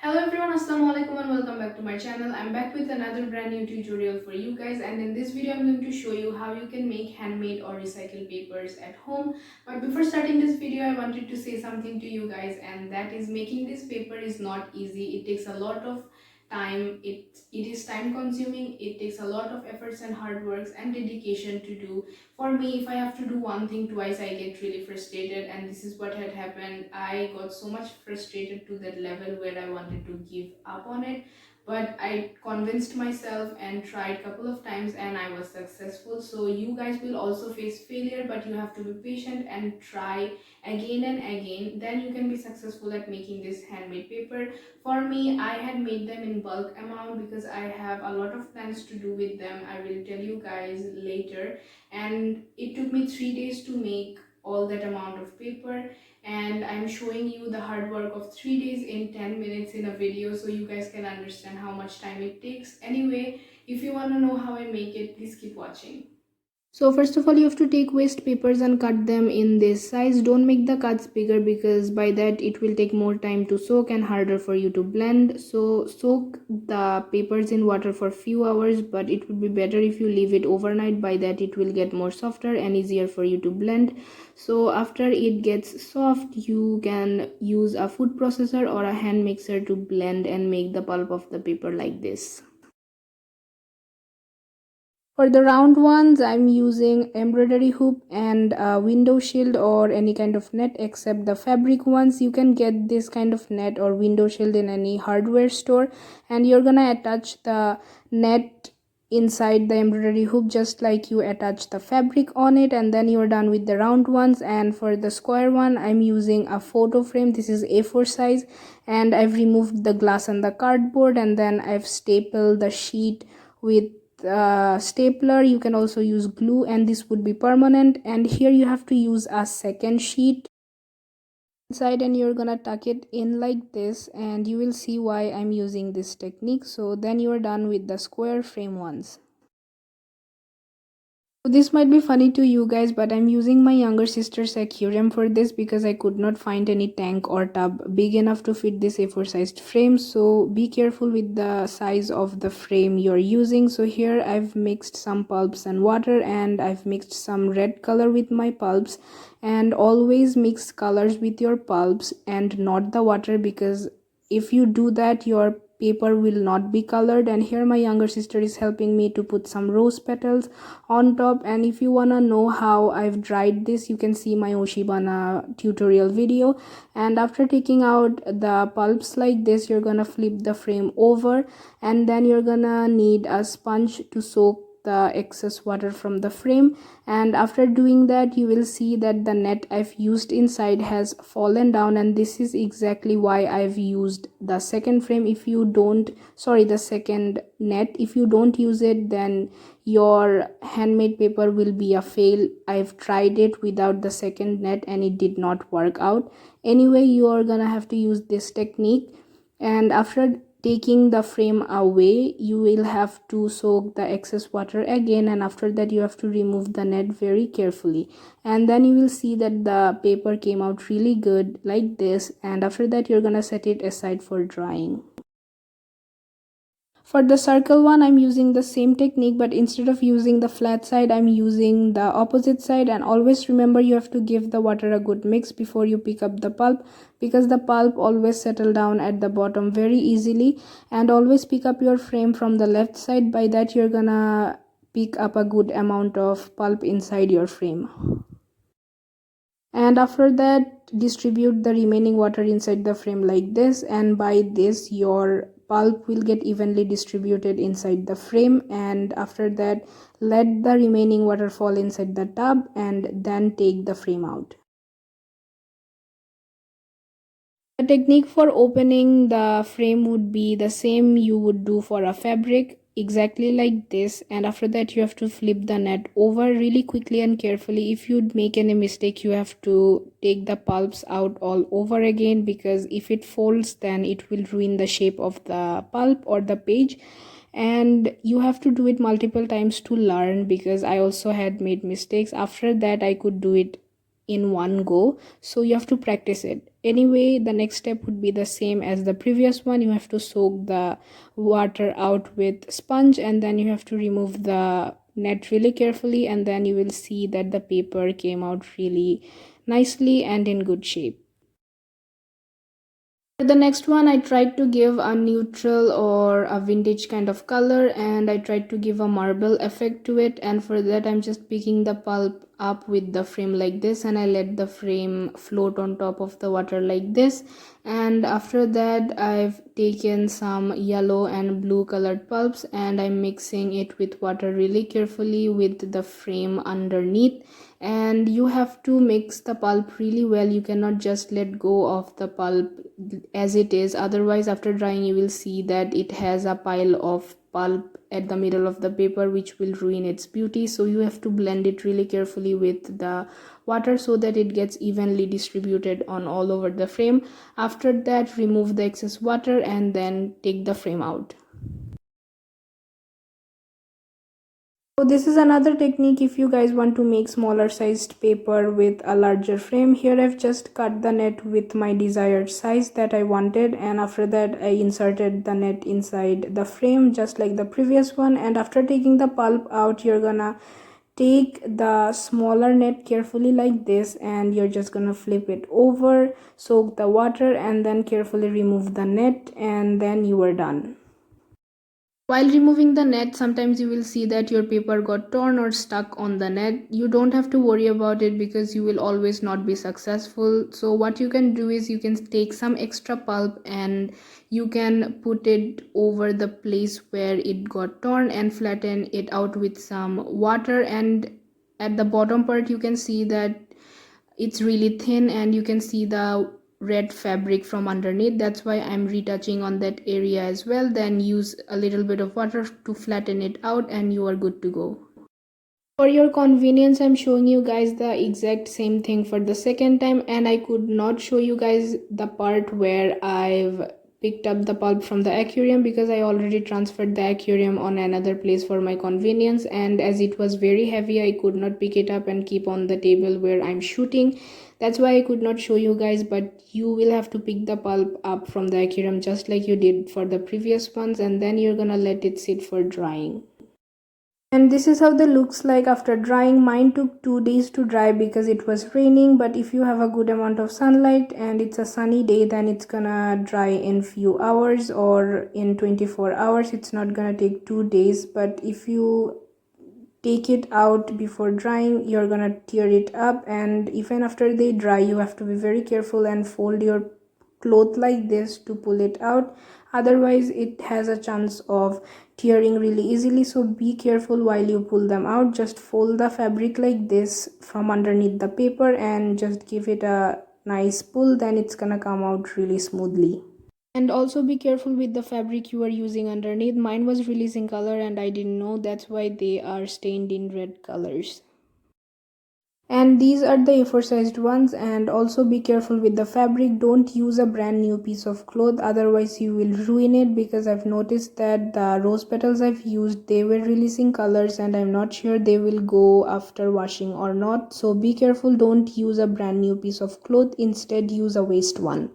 Hello everyone, assalamu alaikum and welcome back to my channel. I'm back with another brand new tutorial for you guys, and in this video I'm going to show you how you can make handmade or recycled papers at home. But before starting this video, I wanted to say something to you guys, and that is making this paper is not easy. It takes a lot of time. It is time consuming. It takes a lot of efforts and hard works and dedication to do. For me, if I have to do one thing twice, I get really frustrated, and this is what had happened. I got so much frustrated to that level where I wanted to give up on it, but I convinced myself and tried a couple of times and I was successful. So you guys will also face failure, but you have to be patient and try again and again. Then you can be successful at making this handmade paper. For me, I had made them in bulk amount because I have a lot of plans to do with them. I will tell you guys later, and it took me 3 days to make all that amount of paper, and I'm showing you the hard work of 3 days in 10 minutes in a video so you guys can understand how much time it takes. Anyway, if you want to know how I make it, please keep watching. So first of all, you have to take waste papers and cut them in this size. Don't make the cuts bigger because by that it will take more time to soak and harder for you to blend. So soak the papers in water for few hours, but it would be better if you leave it overnight. By that it will get more softer and easier for you to blend. So after it gets soft, you can use a food processor or a hand mixer to blend and make the pulp of the paper like this. For the round ones, I'm using embroidery hoop and a window shield or any kind of net, except the fabric ones. You can get this kind of net or window shield in any hardware store, and you're gonna attach the net inside the embroidery hoop just like you attach the fabric on it, and then you're done with the round ones. And for the square one, I'm using a photo frame. This is A4 size, and I've removed the glass and the cardboard, and then I've stapled the sheet with stapler. You can also use glue, and this would be permanent. And here you have to use a second sheet inside, and you're gonna tuck it in like this, and you will see why I'm using this technique. So then you are done with the square frame ones. This might be funny to you guys, but I'm using my younger sister's aquarium for this because I could not find any tank or tub big enough to fit this A4 sized frame. So be careful with the size of the frame you're using. So here I've mixed some pulps and water, and I've mixed some red color with my pulps. And always mix colors with your pulps and not the water, because if you do that, your paper will not be colored. And here my younger sister is helping me to put some rose petals on top. And if you want to know how I've dried this, you can see my Oshibana tutorial video. And after taking out the pulps like this, you're gonna flip the frame over, and then you're gonna need a sponge to soak the excess water from the frame. And after doing that, you will see that the net I've used inside has fallen down, and this is exactly why I've used the second frame. If you don't, sorry, the second net, if you don't use it, then your handmade paper will be a fail. I've tried it without the second net and it did not work out. Anyway, you are gonna have to use this technique, and after taking the frame away, you will have to soak the excess water again, and after that you have to remove the net very carefully, and then you will see that the paper came out really good like this. And after that, you're gonna set it aside for drying. For the circle one, I'm using the same technique, but instead of using the flat side, I'm using the opposite side. And always remember, you have to give the water a good mix before you pick up the pulp, because the pulp always settle down at the bottom very easily. And always pick up your frame from the left side. By that, you're gonna pick up a good amount of pulp inside your frame. And after that, distribute the remaining water inside the frame like this, and by this your pulp will get evenly distributed inside the frame. And after that, let the remaining water fall inside the tub, and then take the frame out. The technique for opening the frame would be the same you would do for a fabric, exactly like this. And after that, you have to flip the net over really quickly and carefully. If you make any mistake, you have to take the pulps out all over again, because if it folds, then it will ruin the shape of the pulp or the page. And you have to do it multiple times to learn, because I also had made mistakes. After that, I could do it in one go, so you have to practice it. Anyway, the next step would be the same as the previous one. You have to soak the water out with sponge, and then you have to remove the net really carefully, and then you will see that the paper came out really nicely and in good shape. For the next one, I tried to give a neutral or a vintage kind of color, and I tried to give a marble effect to it. And for that, I'm just picking the pulp up with the frame like this, and I let the frame float on top of the water like this. And after that, I've taken some yellow and blue colored pulps, and I'm mixing it with water really carefully with the frame underneath. And you have to mix the pulp really well. You cannot just let go of the pulp as it is, otherwise after drying you will see that it has a pile of pulp at the middle of the paper, which will ruin its beauty. So you have to blend it really carefully with the water so that it gets evenly distributed on all over the frame. After that, remove the excess water and then take the frame out. So this is another technique if you guys want to make smaller sized paper with a larger frame. Here I've just cut the net with my desired size that I wanted, and after that I inserted the net inside the frame just like the previous one. And after taking the pulp out, you're gonna take the smaller net carefully like this, and you're just gonna flip it over, soak the water, and then carefully remove the net, and then you are done. While removing the net, sometimes you will see that your paper got torn or stuck on the net. You don't have to worry about it because you will always not be successful. So what you can do is you can take some extra pulp and you can put it over the place where it got torn and flatten it out with some water. And at the bottom part you can see that it's really thin and you can see the red fabric from underneath. That's why I'm retouching on that area as well. Then use a little bit of water to flatten it out and you are good to go. For your convenience, I'm showing you guys the exact same thing for the second time, and I could not show you guys the part where I've picked up the pulp from the aquarium because I already transferred the aquarium on another place for my convenience, and as it was very heavy I could not pick it up and keep on the table where I'm shooting. That's why I could not show you guys, but you will have to pick the pulp up from the aquarium just like you did for the previous ones, and then you're gonna let it sit for drying. And this is how the looks like after drying. Mine took 2 days to dry because it was raining, but if you have a good amount of sunlight and it's a sunny day, then it's gonna dry in few hours or in 24 hours. It's not gonna take 2 days. But if you take it out before drying, you're gonna tear it up, and even after they dry you have to be very careful and fold your cloth like this to pull it out, otherwise it has a chance of tearing really easily. So be careful while you pull them out. Just fold the fabric like this from underneath the paper and just give it a nice pull, then it's gonna come out really smoothly. And also be careful with the fabric you are using underneath. Mine was releasing color and I didn't know, that's why they are stained in red colors. And these are the A4 sized ones. And also be careful with the fabric. Don't use a brand new piece of cloth, otherwise you will ruin it, because I've noticed that the rose petals I've used, they were releasing colors and I'm not sure they will go after washing or not. So be careful, don't use a brand new piece of cloth, instead use a waste one.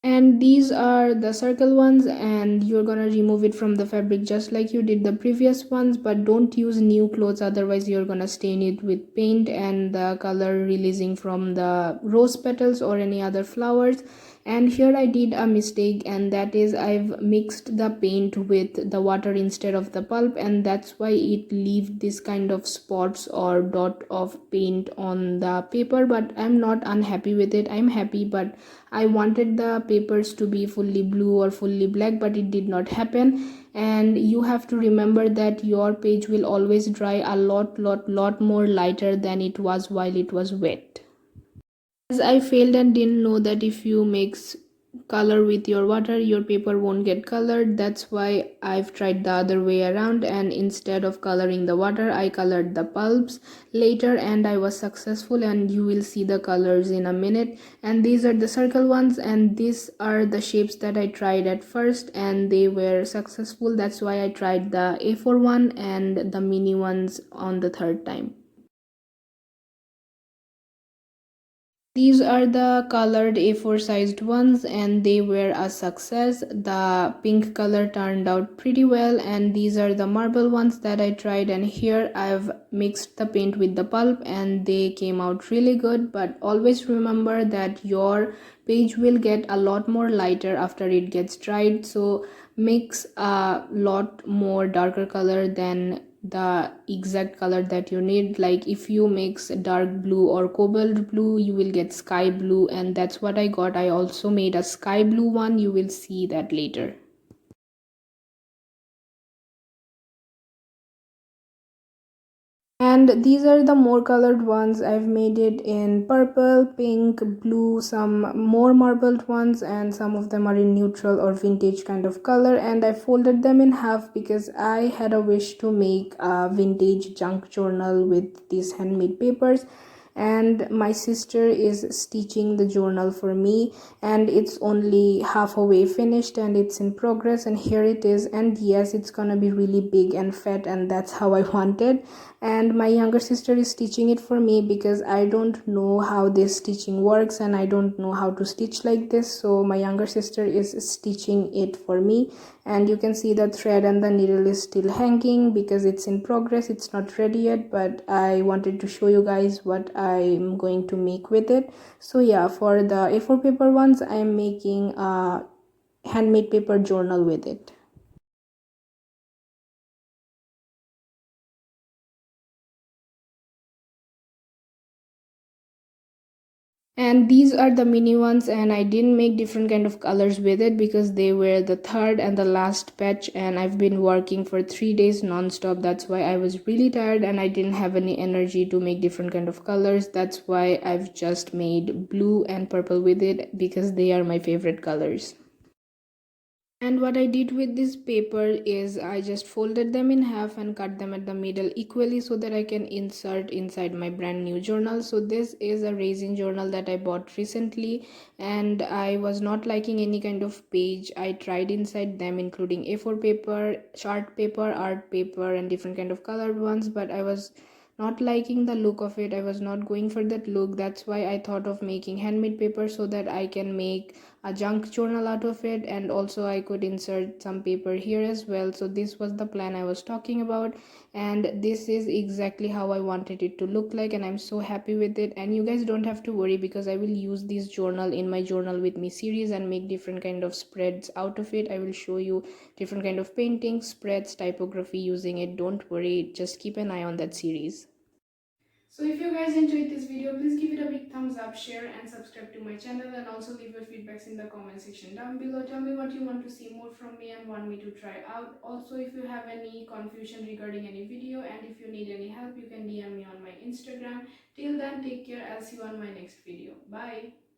And these are the circle ones, and you're gonna remove it from the fabric just like you did the previous ones, but don't use new clothes, otherwise you're gonna stain it with paint and the color releasing from the rose petals or any other flowers. And here I did a mistake, and that is I've mixed the paint with the water instead of the pulp, and that's why it leaves this kind of spots or dot of paint on the paper. But I'm not unhappy with it, I'm happy, but I wanted the papers to be fully blue or fully black, but it did not happen. And you have to remember that your page will always dry a lot more lighter than it was while it was wet. As I failed and didn't know that if you mix color with your water, your paper won't get colored. That's why I've tried the other way around, and instead of coloring the water, I colored the pulps later and I was successful, and you will see the colors in a minute. And these are the circle ones, and these are the shapes that I tried at first and they were successful. That's why I tried the A4 one and the mini ones on the third time. These are the colored A4 sized ones and they were a success. The pink color turned out pretty well, and these are the marble ones that I tried, and here I've mixed the paint with the pulp and they came out really good. But always remember that your page will get a lot more lighter after it gets dried, so mix a lot more darker color than the exact color that you need. Like if you mix dark blue or cobalt blue, you will get sky blue, and that's what I got. I also made a sky blue one, you will see that later. And these are the more colored ones. I've made it in purple, pink, blue, some more marbled ones, and some of them are in neutral or vintage kind of color. And I folded them in half because I had a wish to make a vintage junk journal with these handmade papers, and my sister is stitching the journal for me, and it's only halfway finished and it's in progress, and here it is. And yes, it's gonna be really big and fat, and that's how I wanted. And my younger sister is stitching it for me because I don't know how this stitching works and I don't know how to stitch like this, so my younger sister is stitching it for me. And you can see the thread and the needle is still hanging because it's in progress, it's not ready yet, but I wanted to show you guys what I'm going to make with it. So yeah, for the A4 paper ones, I'm making a handmade paper journal with it. And these are the mini ones, and I didn't make different kind of colors with it because they were the third and the last batch, and I've been working for 3 days non-stop. That's why I was really tired and I didn't have any energy to make different kind of colors. That's why I've just made blue and purple with it because they are my favorite colors. And what I did with this paper is I just folded them in half and cut them at the middle equally so that I can insert inside my brand new journal. So this is a resin journal that I bought recently, and I was not liking any kind of page. I tried inside them including A4 paper, chart paper, art paper, and different kind of colored ones, but I was not liking the look of it. I was not going for that look. That's why I thought of making handmade paper so that I can make a junk journal out of it, and also I could insert some paper here as well. So this was the plan I was talking about, and this is exactly how I wanted it to look like, and I'm so happy with it. And you guys don't have to worry because I will use this journal in my journal with me series and make different kind of spreads out of it. I will show you different kind of painting spreads, typography using it. Don't worry, just keep an eye on that series. So if you guys enjoyed this video, please give it a big thumbs up, share and subscribe to my channel, and also leave your feedbacks in the comment section down below. Tell me what you want to see more from me and want me to try out. Also, if you have any confusion regarding any video and if you need any help, you can DM me on my Instagram. Till then, take care. I'll see you on my next video. Bye.